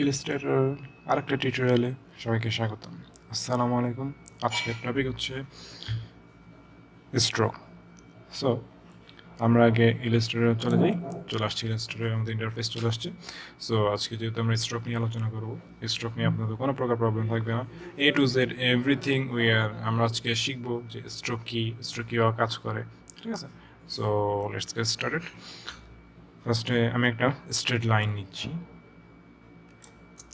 Illustrator আরেকটা টিউটোরিয়ালে সবাইকে স্বাগতম। আসসালামু আলাইকুম। আজকের টপিক হচ্ছে স্ট্রোক। সো আমরা আগে ইলাস্ট্রেটরে চলে আসছি ইলাস্ট্রেটরে আমাদের ইন্টারফেস চলে আসছে। সো আজকে যেহেতু আমরা স্ট্রোক নিয়ে আলোচনা করব, স্ট্রোক নিয়ে আপনাদের কোনো প্রকার প্রবলেম থাকবে না। এ টু জেড এভরিথিং আমরা আজকে শিখবো যে স্ট্রোক কীভাবে কাজ করে, ঠিক আছে? So let's get started. ফার্স্টে আমি একটা স্ট্রেট লাইন নিচ্ছি।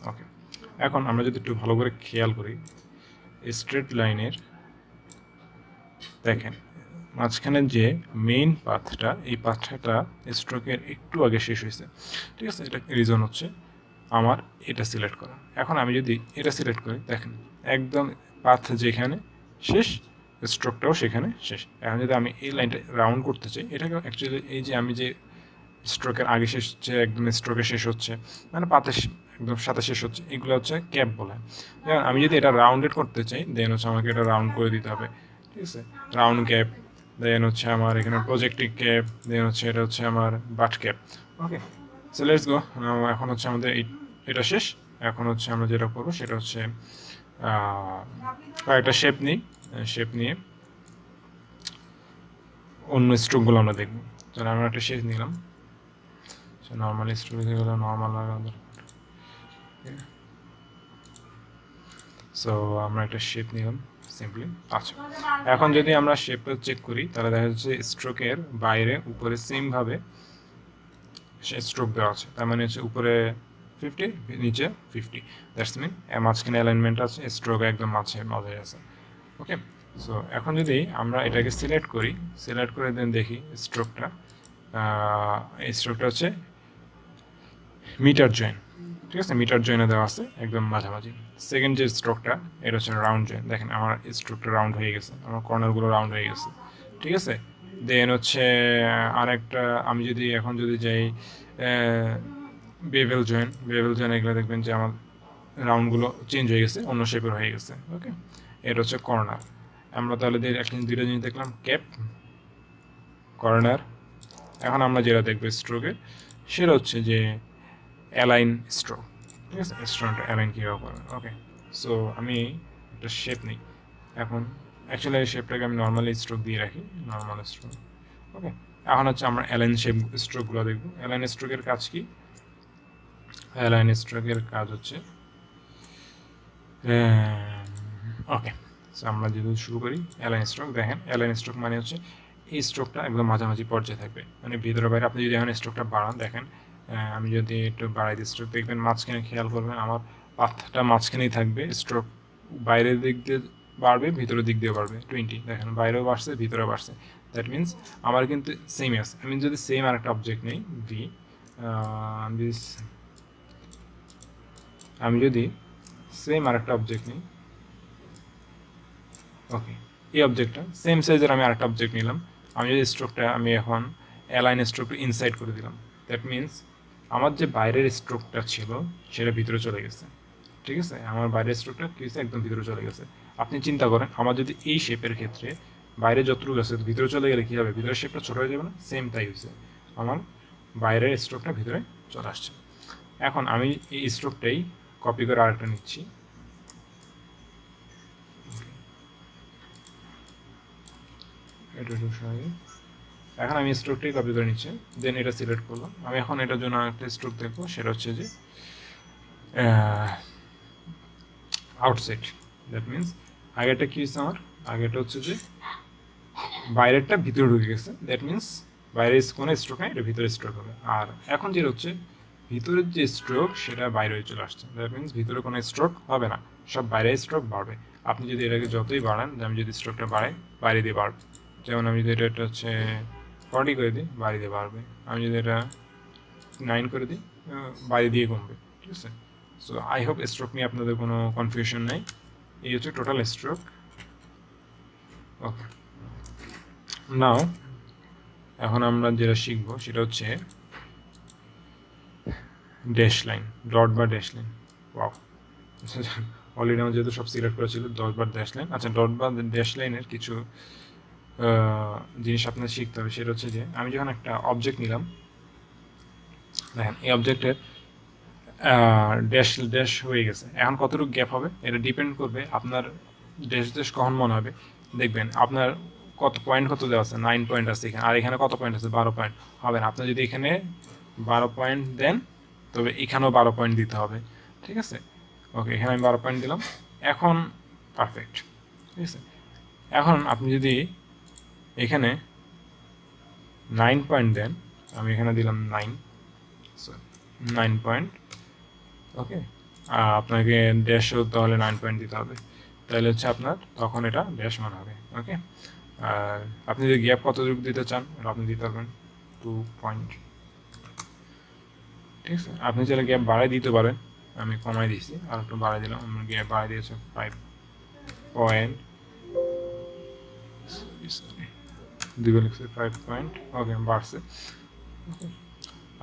ওকে, এখন আমরা যদি একটু ভালো করে খেয়াল করি, স্ট্রেট লাইনের দেখেন মাঝখানে যে মেইন পাথটা, এই পাথটা স্ট্রোকের একটু আগে শেষ হয়েছে, ঠিক আছে? এটা রিজন হচ্ছে আমার এটা সিলেক্ট করা। এখন আমি যদি এটা সিলেক্ট করি, দেখেন একদম পাথ যেখানে শেষ, স্ট্রোকটাও সেখানে শেষ। এখন যদি আমি এই লাইনটা রাউন্ড করতে চাই, এটাকে অ্যাকচুয়ালি এই যে আমি যে স্ট্রোকের আগে শেষ হচ্ছে, একদম স্ট্রোকে শেষ হচ্ছে, মানে পাতে একদম সাথে শেষ হচ্ছে, এগুলো হচ্ছে ক্যাপ বলে। যেমন আমি যদি এটা রাউন্ডেড করতে চাই, দেন হচ্ছে আমাকে এটা রাউন্ড করে দিতে হবে, ঠিক আছে? রাউন্ড ক্যাপ, দেন হচ্ছে আমার এখানে প্রজেক্টিভ ক্যাপ, দেন হচ্ছে এটা হচ্ছে আমার but cap. Okay, so let's go. এখন হচ্ছে আমাদের এটা শেষ। এখন হচ্ছে আমরা যেটা করবো সেটা হচ্ছে কয়েকটা শেপ নিয়ে অন্য স্ট্রোকগুলো আমরা দেখবো। তাহলে আমরা একটা শেপ নিলাম, নর্মাল স্ট্রোকে গেলে নর্মাল লাগা দরকার। সো আমরা একটা শেপ নিলাম সিম্পলি। আচ্ছা, এখন যদি আমরা শেপটা চেক করি, তাহলে দেখা যাচ্ছে স্ট্রোকের বাইরে উপরে সেমভাবে সে স্ট্রোক দেওয়া আছে। তার মানে হচ্ছে উপরে 50, নিচে 50, দ্যাটস মিন মাঝখানে অ্যালাইনমেন্ট আছে, স্ট্রোক একদম মাঝে আছে। ওকে, সো এখন যদি আমরা এটাকে সিলেক্ট করে দেন দেখি স্ট্রোকটা, এই স্ট্রোকটা হচ্ছে মিটার জয়েন, ঠিক আছে? মিটার জয়েনে দেওয়া আছে একদম মাঝামাঝি। সেকেন্ড যে স্ট্রোকটা, এটা হচ্ছে রাউন্ড জয়েন। দেখেন আমার স্ট্রোকটা রাউন্ড হয়ে গেছে, আমার কর্নারগুলো রাউন্ড হয়ে গেছে, ঠিক আছে? দেন হচ্ছে আরেকটা, আমি যদি এখন যদি যাই বেভেল জয়েন, এগুলো দেখবেন যে আমার রাউন্ডগুলো চেঞ্জ হয়ে গেছে, অন্য শেপের হয়ে গেছে। ওকে, এটা হচ্ছে কর্নার। আমরা তাহলে দুটো জিনিস দেখলাম, ক্যাপ, কর্নার। এখন আমরা যেটা দেখবো স্ট্রোকের, সেটা হচ্ছে যে অ্যালাইন স্ট্রোক, ঠিক আছে? স্ট্রোকটা অ্যালাইন কীভাবে করবে। ওকে, সো আমি একটা শেপ নিই। এখন অ্যাকচুয়ালি এই শেপটাকে আমি নর্মালি স্ট্রোক দিয়ে রাখি, নর্মাল স্ট্রোক। ওকে, এখন হচ্ছে আমরা অ্যালাইন স্ট্রোকগুলো দেখবো। অ্যালাইন স্ট্রোকের কাজ কি? অ্যালাইন স্ট্রোকের কাজ হচ্ছে ওকে, সো আমরা যদি শুরু করি অ্যালাইন স্ট্রোক, দেখেন অ্যালাইন স্ট্রোক মানে হচ্ছে এই স্ট্রোকটা একদম মাঝামাঝি পর্যায়ে থাকবে, মানে ভিতরে বাইরে। আপনি যদি এখন স্ট্রোকটা বাড়ান, দেখেন আমি যদি একটু বাড়াই দিই স্ট্রোক, দেখবেন মাঝখানে খেয়াল করবেন আমার পাথটা মাঝখানেই থাকবে, স্ট্রোক বাইরের দিক দিয়ে বাড়বে, ভিতরের দিক দিয়ে বাড়বে 20, দেখেন বাইরেও বাড়ছে ভিতরেও বাড়ছে। দ্যাট মিনস আমার কিন্তু সেমই আছে। আমি যদি সেম আর একটা অবজেক্ট নেই ভি, আমি যদি সেম আর একটা অবজেক্ট নিই, ওকে, এই অবজেক্টটা সেম সাইজের আমি আরেকটা অবজেক্ট নিলাম। আমি যদি স্ট্রোকটা আমি এখন অ্যালাইন স্ট্রোকটা ইনসাইড করে দিলাম, দ্যাট মিনস আমার যে বাইরের স্ট্রোকটা ছিল সেটা ভিতরে চলে গেছে, ঠিক আছে? আমার বাইরের স্ট্রোকটা কী হয়েছে, একদম ভিতরে চলে গেছে। আপনি চিন্তা করেন, আমার যদি এই শেপের ক্ষেত্রে বাইরে যতটুকু আছে ভিতরে চলে গেলে কী হবে? ভিতরের শেপটা ছোটো হয়ে যাবে না? সেম তাই হয়েছে, আমার বাইরের স্ট্রোকটা ভিতরে চলে আসছে। এখন আমি এই স্ট্রোকটাই কপি করে আরেকটা নিচ্ছি। এখন আমি স্ট্রোকটাই কপি করে নিচ্ছি, দেন এটা সিলেক্ট করলাম। আমি এখন এটার জন্য একটা স্ট্রোক দেখবো, সেটা হচ্ছে যে আউটসাইড। দ্যাট মিনস আগেরটা কী হচ্ছে, আমার আগেরটা হচ্ছে যে বাইরেরটা ভিতরে ঢুকে গেছে, দ্যাট মিনস বাইরে কোনো স্ট্রোক নেই, এটা ভিতরে স্ট্রোক হবে। আর এখন যেটা হচ্ছে ভিতরের যে স্ট্রোক সেটা বাইরে চলে আসছে, দ্যাট মিনস ভিতরে কোনো স্ট্রোক হবে না, সব বাইরে স্ট্রোক বাড়বে। আপনি যদি এটাকে যতই বাড়ান, আমি যদি স্ট্রোকটা বাড়াই, বাইরে দিয়ে বাড়বে। যেমন আমি যদি এটা হচ্ছে 40 করে দিই, বাইরে দিয়ে বাড়বে। আমি যদি এটা 9 করে দিই, বাইরে দিয়ে কমবে, ঠিক আছে? সো আই হোপ স্ট্রোক নিয়ে আপনাদের কোনো কনফিউশন নেই। এই হচ্ছে টোটাল স্ট্রোক। ওকে, নাও এখন আমরা যেটা শিখবো সেটা হচ্ছে ড্যাশ লাইন, ডট বা ড্যাশ লাইন। ওয়াও, অলরেডি আমার যেহেতু সব সিলেক্ট করা ছিল, ডট বা ড্যাশ লাইন। আচ্ছা, ডট বা ড্যাশ লাইনের কিছু জিনিস আপনার শিখতে হবে। সেটা হচ্ছে যে আমি যখন একটা অবজেক্ট নিলাম, দেখেন এই অবজেক্টের ড্যাশ ড্যাশ হয়ে গেছে। এখন কতটুকু গ্যাপ হবে এটা ডিপেন্ড করবে আপনার ড্যাশ ড্যাশ কখন মনে হবে। দেখবেন আপনার কত পয়েন্ট কত দেওয়া আছে, 9 পয়েন্ট আছে এখানে, আর এখানে কত পয়েন্ট আছে, 12 পয়েন্ট হবে না। আপনি যদি এখানে 12 পয়েন্ট দেন তবে এখানেও 12 পয়েন্ট দিতে হবে, ঠিক আছে। ওকে, এখানে আমি 12 পয়েন্ট দিলাম, এখন পারফেক্ট, ঠিক আছে। এখন আপনি যদি এখানে 9 পয়েন্ট দেন, আমি এখানে দিলাম 9, 9 পয়েন্ট, ওকে। আপনাকে ড্যাশও তাহলে 9 পয়েন্ট দিতে হবে, তাহলে হচ্ছে আপনার তখন এটা ড্যাশ মান হবে, ওকে। আর আপনি যদি গ্যাপ কতটুকু দিতে চান এটা আপনি দিতে পারবেন 2 পয়েন্ট, ঠিক আছে। আপনি চাইলে গ্যাপ বাড়াই দিতে পারেন, আমি কমাই দিয়েছি আর একটু বাড়াই দিলাম, আমার গ্যাপ বাড়াই দিয়েছে 5 পয়েন্ট, দিবে লিখছে 5 পয়েন্ট, ওকে বাড়ছে, ওকে।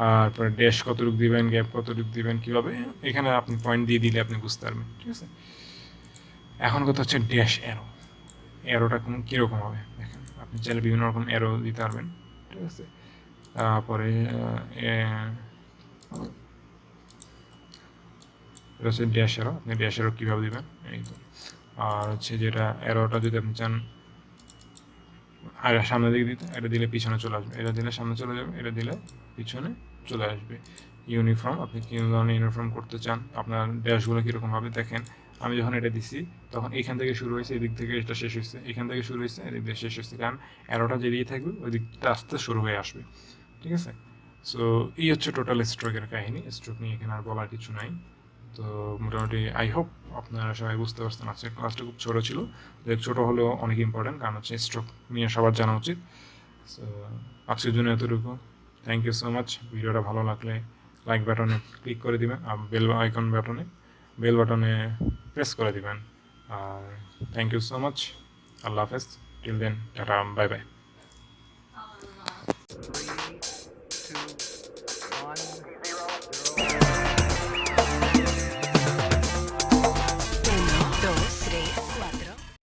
আর পরে ড্যাশ কতটুকু দিবেন, গ্যাপ কতটুকু দিবেন, কীভাবে এখানে আপনি পয়েন্ট দিয়ে দিলে আপনি বুঝতে পারবেন, ঠিক আছে। এখন কথা হচ্ছে ড্যাশ অ্যারো, অ্যারোটা কীরকম হবে দেখেন, আপনি চাইলে বিভিন্ন রকম অ্যারো দিতে পারবেন, ঠিক আছে। তারপরে এটা হচ্ছে ড্যাশ অ্যারো, আপনি ড্যাশ অ্যারো কীভাবে দেবেন এই তো। আর হচ্ছে যেটা অ্যারোটা যদি আপনি চান আর সামনের দিকে দিতে, এটা দিলে পিছনে চলে আসবে, এটা দিলে সামনে চলে যাবে, এটা দিলে পিছনে চলে আসবে। ইউনিফর্ম, আপনি কী ধরনের ইউনিফর্ম করতে চান, আপনার ড্যাশগুলো কীরকম হবে দেখেন। আমি যখন এটা দিছি তখন এখান থেকে শুরু হয়েছে, এদিক থেকে এটা শেষ হয়েছে, এখান থেকে শুরু হয়েছে, এদিক থেকে শেষ হয়েছে, কারণ অ্যারোটা যেদিকে থাকবে ওই দিকটা আস্তে শুরু হয়ে আসবে, ঠিক আছে। সো এই হচ্ছে টোটাল স্ট্রোকের কাহিনী। স্ট্রোক নিয়ে এখানে আর বলার কিছু নাই। তো মোটামুটি আই হোপ আপনারা সবাই বুঝতে পারছেন। আজকের ক্লাসটা খুব ছোটো ছিল, ছোটো হলেও অনেক ইম্পর্টেন্ট, কারণ হচ্ছে স্ট্রোক নিয়ে সবার জানা উচিত। সো আজকের জন্য এতটুকু। Thank you so much. ভিডিওটা ভালো লাগলে লাইক বাটনে ক্লিক করে দিবেন, আর বেল বাটনে প্রেস করে দিবেন। আর থ্যাংক ইউ সো মাচ। আল্লাহ হাফেজ। Till then, tata, bye by.